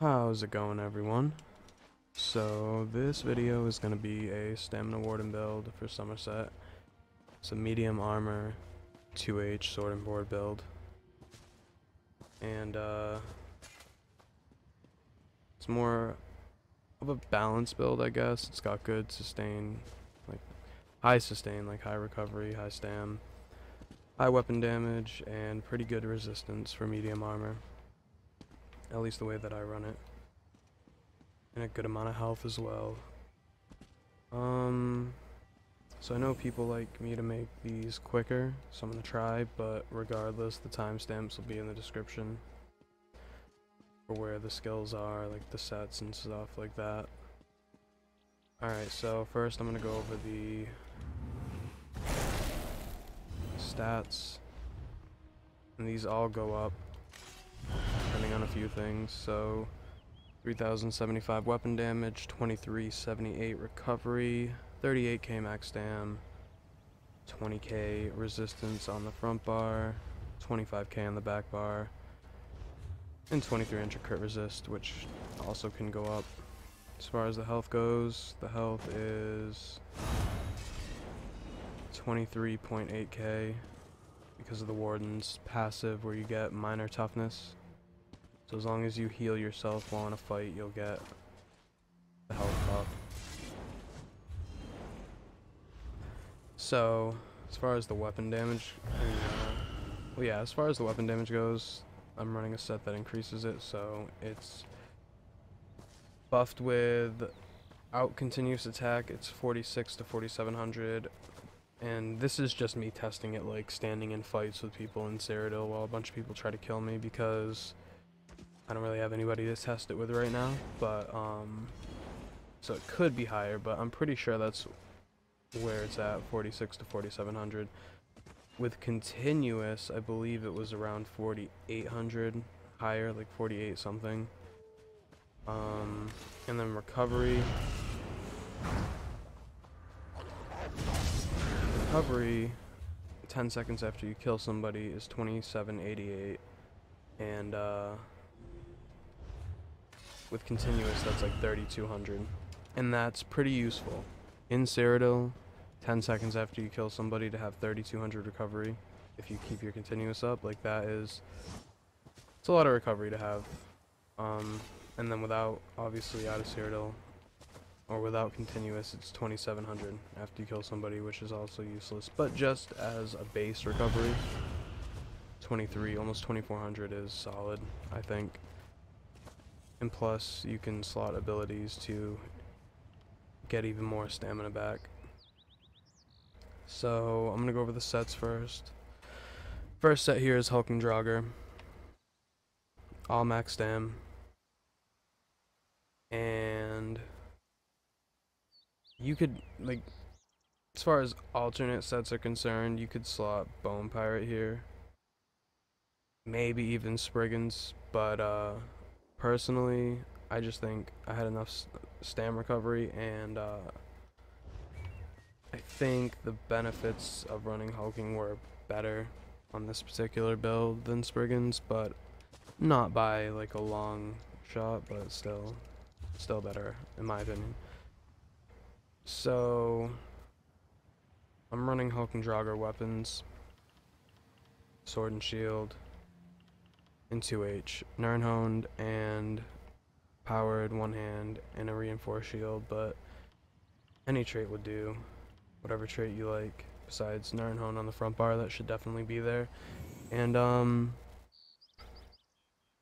How's it going, everyone? So this video is going to be a stamina warden build for Summerset. It's a medium armor 2H Sword&Board build, and it's more of a balanced build, I guess. It's got good sustain, like high sustain, like high recovery, high stam, high weapon damage, and pretty good resistance for medium armor, at least the way that I run it. And a good amount of health as well. So I know people like me to make these quicker, so I'm gonna try, but regardless, the timestamps will be in the description for where the skills are, like the sets and stuff like that. Alright, so first I'm gonna go over the stats, and these all go up depending on a few things. So 3075 weapon damage, 2378 recovery, 38k max stam, 20k resistance on the front bar, 25k on the back bar, and 2300 crit resist, which also can go up. As far as the health goes, the health is 23.8k because of the Warden's passive where you get minor toughness. So as long as you heal yourself while in a fight, you'll get the health buff. So, as far as the weapon damage, as far as the weapon damage goes, I'm running a set that increases it, so it's buffed with out continuous attack. It's 46 to 4700, and this is just me testing it, like standing in fights with people in Cyrodiil while a bunch of people try to kill me, because I don't really have anybody to test it with right now, but so it could be higher, but I'm pretty sure that's where it's at, 46 to 4700. With continuous, I believe it was around 4800, higher, like 48 something. And then recovery. Recovery, 10 seconds after you kill somebody, is 2788, and with continuous, that's like 3200, and that's pretty useful in Cyrodiil. 10 seconds after you kill somebody to have 3200 recovery, if you keep your continuous up, like that is, it's a lot of recovery to have. And then without, obviously out of Cyrodiil, or without continuous, it's 2700 after you kill somebody, which is also useless, but just as a base recovery, 23, almost 2400 is solid, I think. And plus, you can slot abilities to get even more stamina back. So, I'm gonna go over the sets first. First set here is Hulking Draugr. All max stam. And you could, like, as far as alternate sets are concerned, you could slot Bone Pirate here. Maybe even Spriggans, but, personally, I just think I had enough stam recovery, and I think the benefits of running Hulking were better on this particular build than Spriggans, but not by like a long shot, but still better in my opinion. So I'm running Hulking Draugr weapons, sword and shield, in 2H, Nirnhoned and powered one hand and a reinforced shield, but any trait would do, whatever trait you like besides Nirnhoned on the front bar, that should definitely be there. And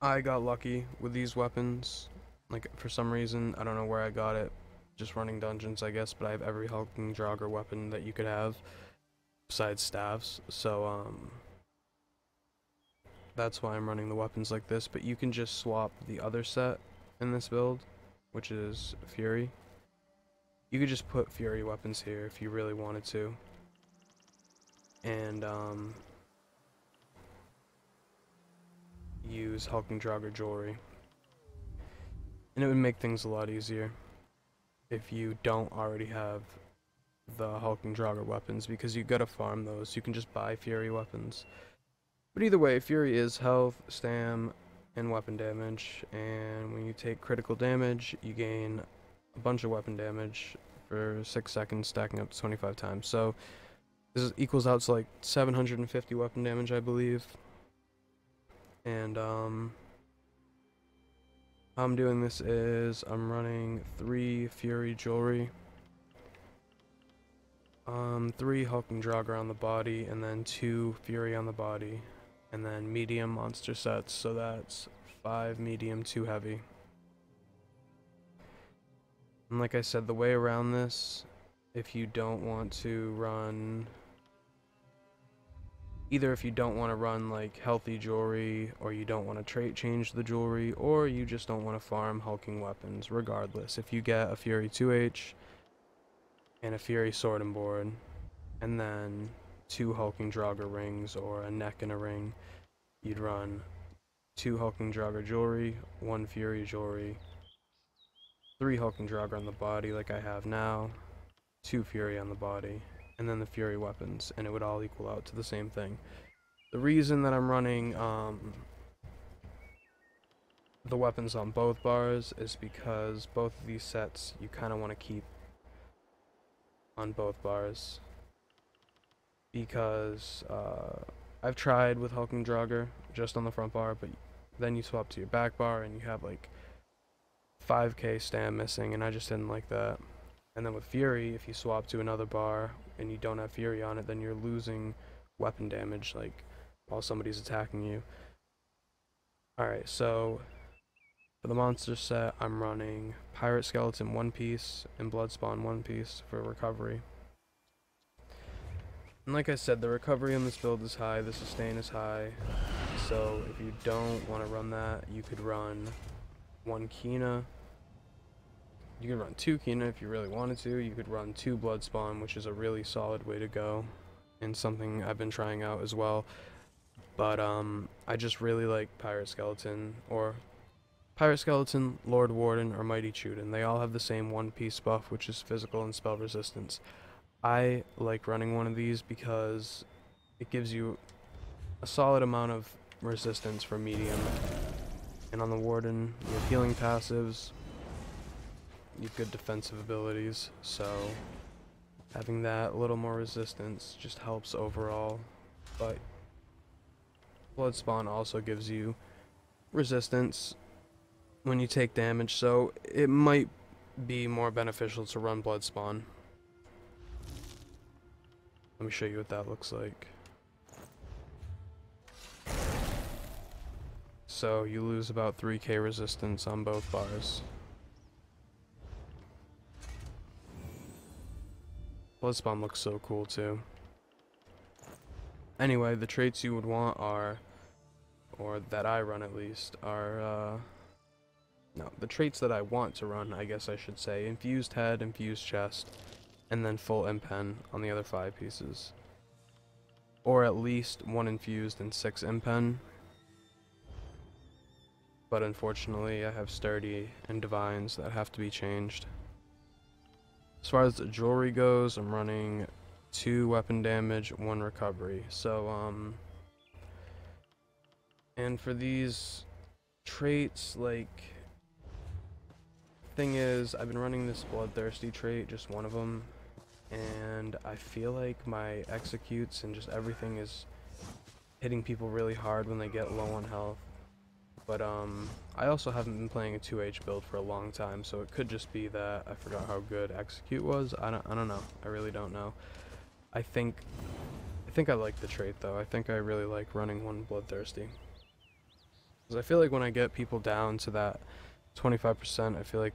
I got lucky with these weapons, like for some reason, I don't know where I got it, just running dungeons I guess, but I have every Hulking Draugr weapon that you could have besides staffs, so that's why I'm running the weapons like this. But you can just swap the other set in this build, which is Fury. You could just put Fury weapons here if you really wanted to, and use Hulking Draugr jewelry, and it would make things a lot easier if you don't already have the Hulking Draugr weapons, because you gotta farm those. You can just buy Fury weapons. But either way, Fury is health, stam, and weapon damage, and when you take critical damage, you gain a bunch of weapon damage for 6 seconds, stacking up to 25 times. So equals out to like 750 weapon damage, I believe. And how I'm doing this is I'm running 3 Fury Jewelry, 3 Hulking Draugr on the body, and then 2 Fury on the body, and then medium monster sets, so that's 5 medium, 2 heavy. And like I said, the way around this, if you don't want to run, either if you don't want to run like healthy jewelry, or you don't want to trait change the jewelry, or you just don't want to farm hulking weapons, regardless, if you get a Fury 2H and a Fury Sword&Board, and then 2 Hulking Draugr rings or a neck and a ring, you'd run 2 Hulking Draugr jewelry, 1 Fury jewelry, 3 Hulking Draugr on the body like I have now, 2 Fury on the body, and then the Fury weapons, and it would all equal out to the same thing. The reason that I'm running the weapons on both bars is because both of these sets you kind of want to keep on both bars, because I've tried with Hulking Draugr just on the front bar, but then you swap to your back bar and you have like 5k stam missing, and I just didn't like that. And then with Fury, if you swap to another bar and you don't have Fury on it, then you're losing weapon damage like while somebody's attacking you. Alright, so for the monster set, I'm running Pirate Skeleton 1 piece and Bloodspawn 1 piece for recovery. And like I said, the recovery on this build is high, the sustain is high, so if you don't want to run that, you could run 1 Kina. You could run 2 Kina if you really wanted to. You could run 2 Bloodspawn, which is a really solid way to go, and something I've been trying out as well. But I just really like Pirate Skeleton, Lord Warden, or Mighty Chuden. They all have the same 1 piece buff, which is physical and spell resistance. I like running one of these because it gives you a solid amount of resistance for medium. And on the Warden, you have healing passives, you have good defensive abilities, so having that little more resistance just helps overall. But Bloodspawn also gives you resistance when you take damage, so it might be more beneficial to run Bloodspawn. Let me show you what that looks like. So you lose about 3k resistance on both bars. Bloodspawn looks so cool too. Anyway, the traits you would want are, or that I run at least, are, no, the traits that I want to run, I guess I should say, Infused Head, Infused Chest, and then full impen on the other 5 pieces. Or at least 1 infused and 6 impen. But unfortunately, I have Sturdy and Divines that have to be changed. As far as the jewelry goes, I'm running 2 weapon damage, 1 recovery. So, and for these traits, like, thing is, I've been running this Bloodthirsty trait, just one of them, and I feel like my executes and just everything is hitting people really hard when they get low on health. But I also haven't been playing a 2H build for a long time, so it could just be that I forgot how good execute was. I don't know. I really don't know. I think I like the trait though. I think I really like running 1 Bloodthirsty, because I feel like when I get people down to that 25%, I feel like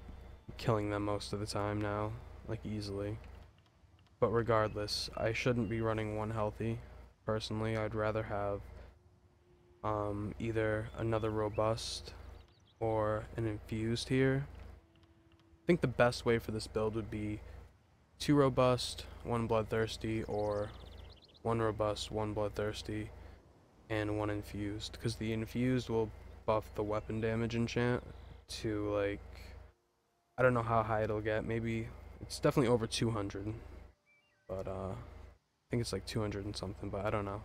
killing them most of the time now, like easily. But regardless, I shouldn't be running 1 healthy. Personally, I'd rather have either another robust or an infused here. I think the best way for this build would be 2 robust, 1 bloodthirsty, or 1 robust, 1 bloodthirsty, and 1 infused, because the infused will buff the weapon damage enchant to, like, I don't know how high it'll get. Maybe it's definitely over 200, but I think it's like 200 and something, but I don't know.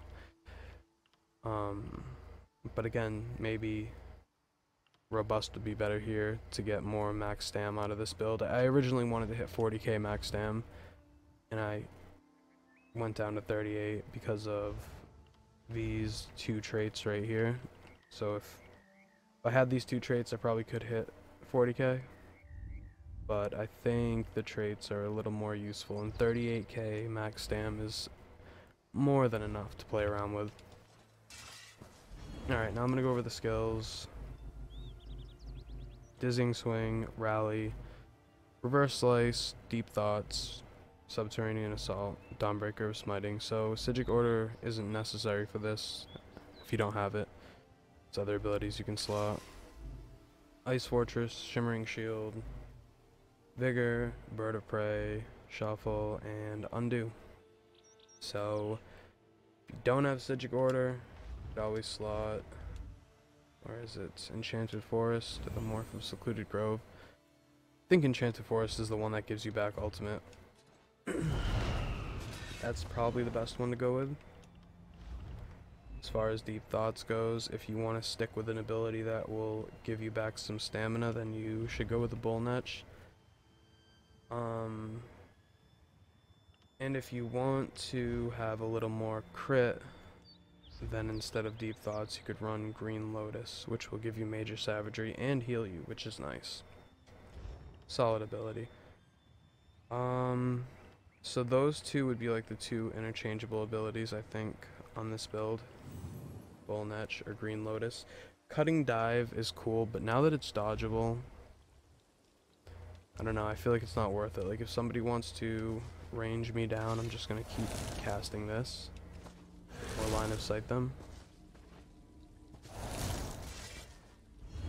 But again, maybe robust would be better here to get more max stam out of this build. I originally wanted to hit 40k max stam, and I went down to 38 because of these two traits right here. So if I had these two traits, I probably could hit 40k, but I think the traits are a little more useful, and 38k max stam is more than enough to play around with. Alright, now I'm going to go over the skills. Dizzying Swing, Rally, Reverse Slice, Deep Thoughts, Subterranean Assault, Dawnbreaker of Smiting. So Psijic Order isn't necessary for this if you don't have it. It's other abilities you can slot. Ice Fortress, Shimmering Shield, Vigor, Bird of Prey, Shuffle, and Undo. So if you don't have Psijic Order, you could always slot, where is it? Enchanted Forest, a Morph of Secluded Grove. I think Enchanted Forest is the one that gives you back ultimate. That's probably the best one to go with. As far as Deep Thoughts goes, if you want to stick with an ability that will give you back some stamina, then you should go with the Bull Netch. And if you want to have a little more crit, then instead of Deep Thoughts, you could run Green Lotus, which will give you Major Savagery and heal you, which is nice. Solid ability. So those two would be like the two interchangeable abilities, I think, on this build. Bull Netch or Green Lotus. Cutting Dive is cool, but now that it's dodgeable, I don't know, I feel like it's not worth it. Like, if somebody wants to range me down, I'm just gonna keep casting this. Or line of sight them.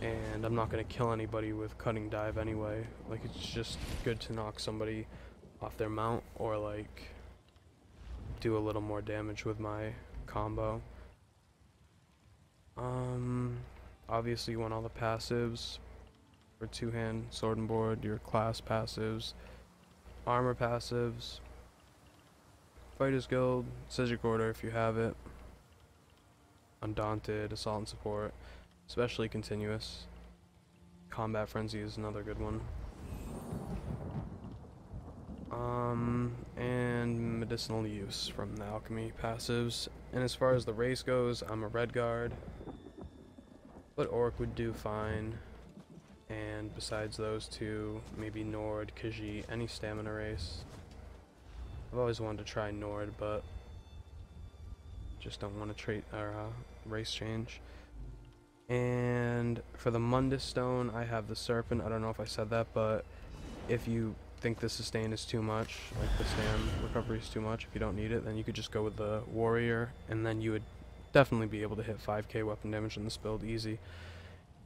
And I'm not going to kill anybody with Cutting Dive anyway. Like, it's just good to knock somebody off their mount, or like do a little more damage with my combo. Obviously you want all the passives for two-hand Sword&Board, your class passives, armor passives, Fighters Guild, Psijic Order if you have it, Undaunted, Assault and Support, especially Continuous. Combat Frenzy is another good one. And Medicinal Use from the Alchemy passives. And as far as the race goes, I'm a Red Guard, but Orc would do fine. And besides those two, maybe Nord, Khajiit, any stamina race. I've always wanted to try Nord, but just don't want to race change. And for the Mundus Stone, I have the Serpent. I don't know if I said that, but if you think the sustain is too much, like the stam recovery is too much, if you don't need it, then you could just go with the Warrior, and then you would definitely be able to hit 5k weapon damage in this build easy.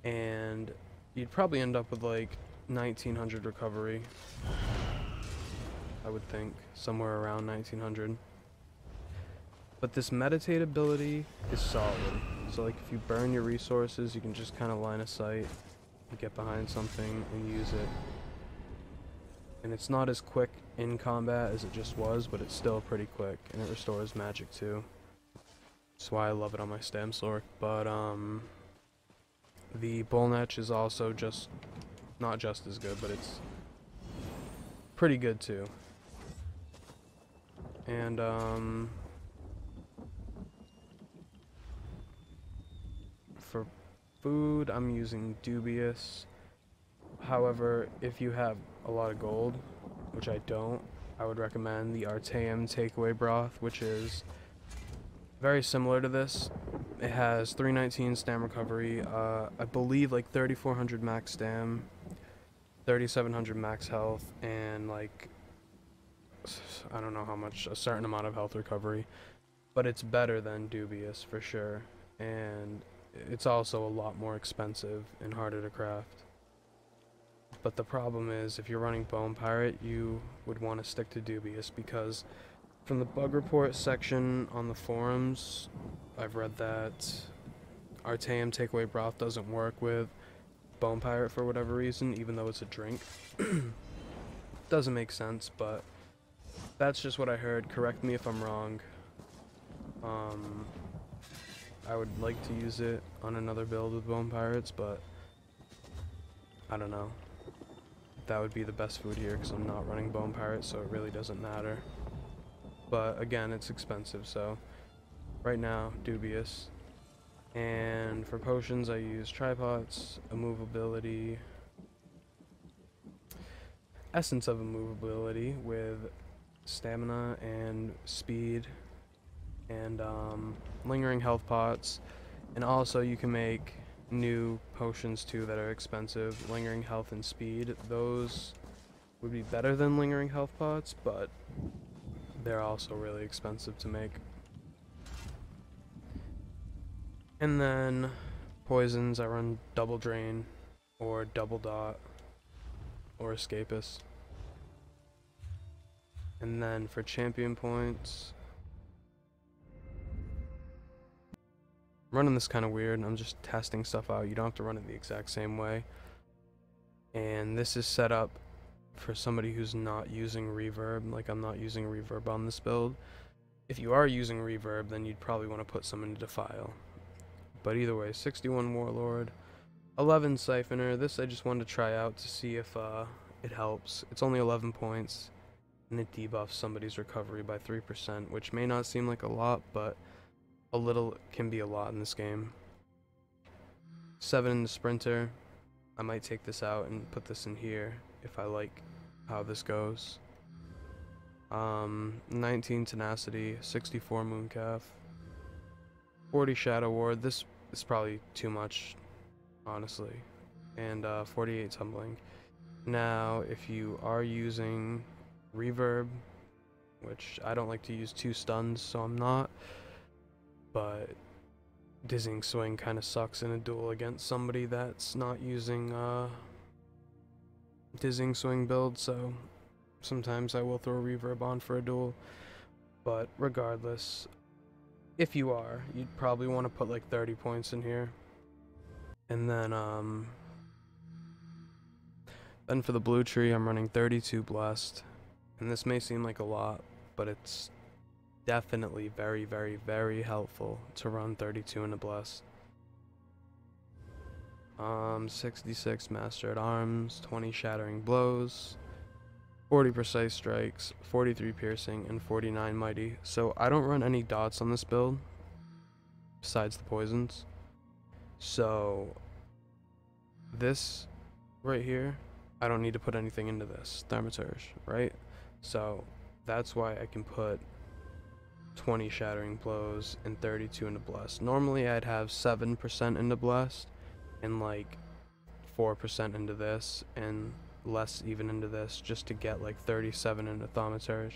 And you'd probably end up with like 1900 recovery. I would think somewhere around 1900. But this meditate ability is solid. So like if you burn your resources, you can just kind of line of sight, get behind something and use it. And it's not as quick in combat as it just was, but it's still pretty quick, and it restores magic too. That's why I love it on my Stam Sork. But the Bull Netch is also just not just as good, but it's pretty good too. And for food, I'm using Dubious. However, if you have a lot of gold, which I don't, I would recommend the Artaeum Takeaway Broth, which is very similar to this. It has 319 stam recovery, I believe like 3400 max stam, 3700 max health, and like, I don't know how much, a certain amount of health recovery. But it's better than Dubious for sure, and it's also a lot more expensive and harder to craft. But the problem is, if you're running Bone Pirate, you would want to stick to Dubious, because from the bug report section on the forums, I've read that Artaeum Takeaway Broth doesn't work with Bone Pirate for whatever reason, even though it's a drink. Doesn't make sense, but that's just what I heard. Correct me if I'm wrong. I would like to use it on another build with Bone Pirates, but I don't know. That would be the best food here because I'm not running Bone Pirate, so it really doesn't matter. But again, it's expensive, so right now, dubious. And for potions, I use tripods, immovability, essence of immovability with stamina and speed, and lingering health pots. And also you can make new potions too that are expensive, lingering health and speed. Those would be better than lingering health pots, but they're also really expensive to make. And then poisons, I run double drain or double dot or escapist. And then for champion points, I'm running this kind of weird. I'm just testing stuff out. You don't have to run it the exact same way. And this is set up for somebody who's not using reverb. Like, I'm not using reverb on this build. If you are using reverb, then you'd probably want to put some into Defile. But either way, 61 Warlord, 11 Siphoner. This I just wanted to try out to see if it helps. It's only 11 points, and it debuffs somebody's recovery by 3%, which may not seem like a lot, but a little can be a lot in this game. 7 in the Sprinter. I might take this out and put this in here if I like how this goes. 19 Tenacity, 64 Mooncalf, 40 Shadow Ward. This is probably too much, honestly. And 48 Tumbling. Now, if you are using reverb, which I don't like to use 2 stuns, so I'm not, but Dizzying Swing kind of sucks in a duel against somebody that's not using Dizzying Swing build, so sometimes I will throw reverb on for a duel. But regardless, if you are, you'd probably want to put like 30 points in here. And then for the blue tree, I'm running 32 Blessed. And this may seem like a lot, but it's definitely very, very, very helpful to run 32 in a Blessed. 66 Master at Arms, 20 Shattering Blows, 40 Precise Strikes, 43 Piercing, and 49 Mighty. So I don't run any dots on this build, besides the poisons. So this right here, I don't need to put anything into this, Thaumaturge, right? So that's why I can put 20 Shattering Blows and 32 into Blessed. Normally I'd have 7% into Blessed and like 4% into this and less even into this, just to get like 37 into Thaumaturge.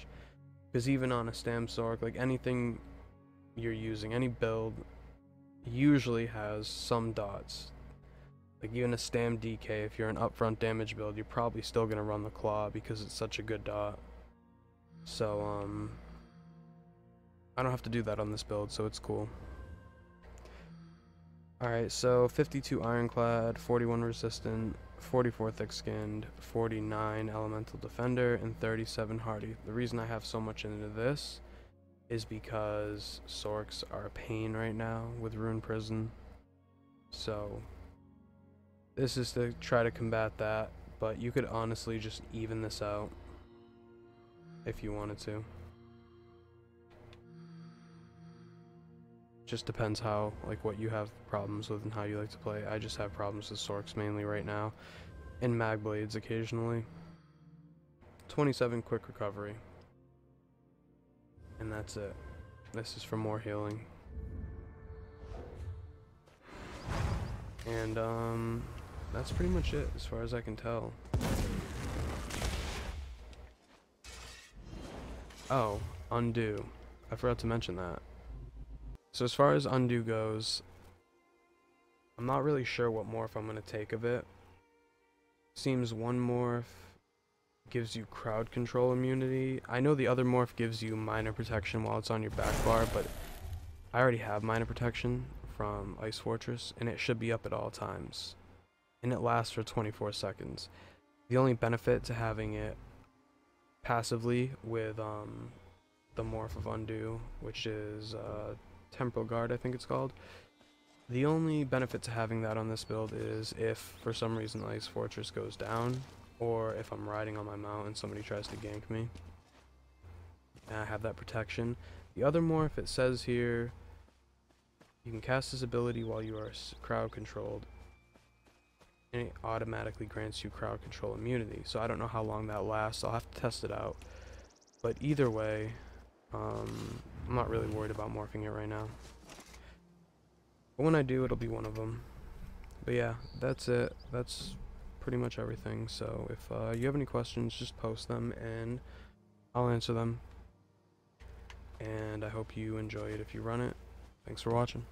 Because even on a Stam Sork, like anything you're using, any build usually has some dots. Like even a Stam DK, if you're an upfront damage build, you're probably still gonna run the Claw because it's such a good dot. So I don't have to do that on this build, so it's cool. Alright, so 52 Ironclad, 41 Resistant, 44 Thick-Skinned, 49 Elemental Defender, and 37 Hardy. The reason I have so much into this is because Sorks are a pain right now with Rune Prison. So this is to try to combat that, but you could honestly just even this out if you wanted to. Just depends how, like, what you have problems with and how you like to play. I just have problems with Sorks mainly right now, and Mag Blades occasionally. 27 Quick Recovery, and that's it. This is for more healing. And that's pretty much it as far as I can tell. Oh, Undo. I forgot to mention that. So as far as Undo goes, I'm not really sure what morph I'm going to take of it. Seems one morph gives you crowd control immunity. I know the other morph gives you minor protection while it's on your back bar, but I already have minor protection from Ice Fortress, and it should be up at all times. And it lasts for 24 seconds. The only benefit to having it passively with the morph of Undo, which is Temporal Guard, I think it's called, The only benefit to having that on this build is if for some reason the Ice Fortress goes down, or if I'm riding on my mount and somebody tries to gank me, and I have that protection. The other morph, it says here, you can cast this ability while you are crowd controlled, and it automatically grants you crowd control immunity. So I don't know how long that lasts. I'll have to test it out. But either way, I'm not really worried about morphing it right now. But when I do, it'll be one of them. But yeah, that's it. That's pretty much everything. So if you have any questions, just post them and I'll answer them. And I hope you enjoy it if you run it. Thanks for watching.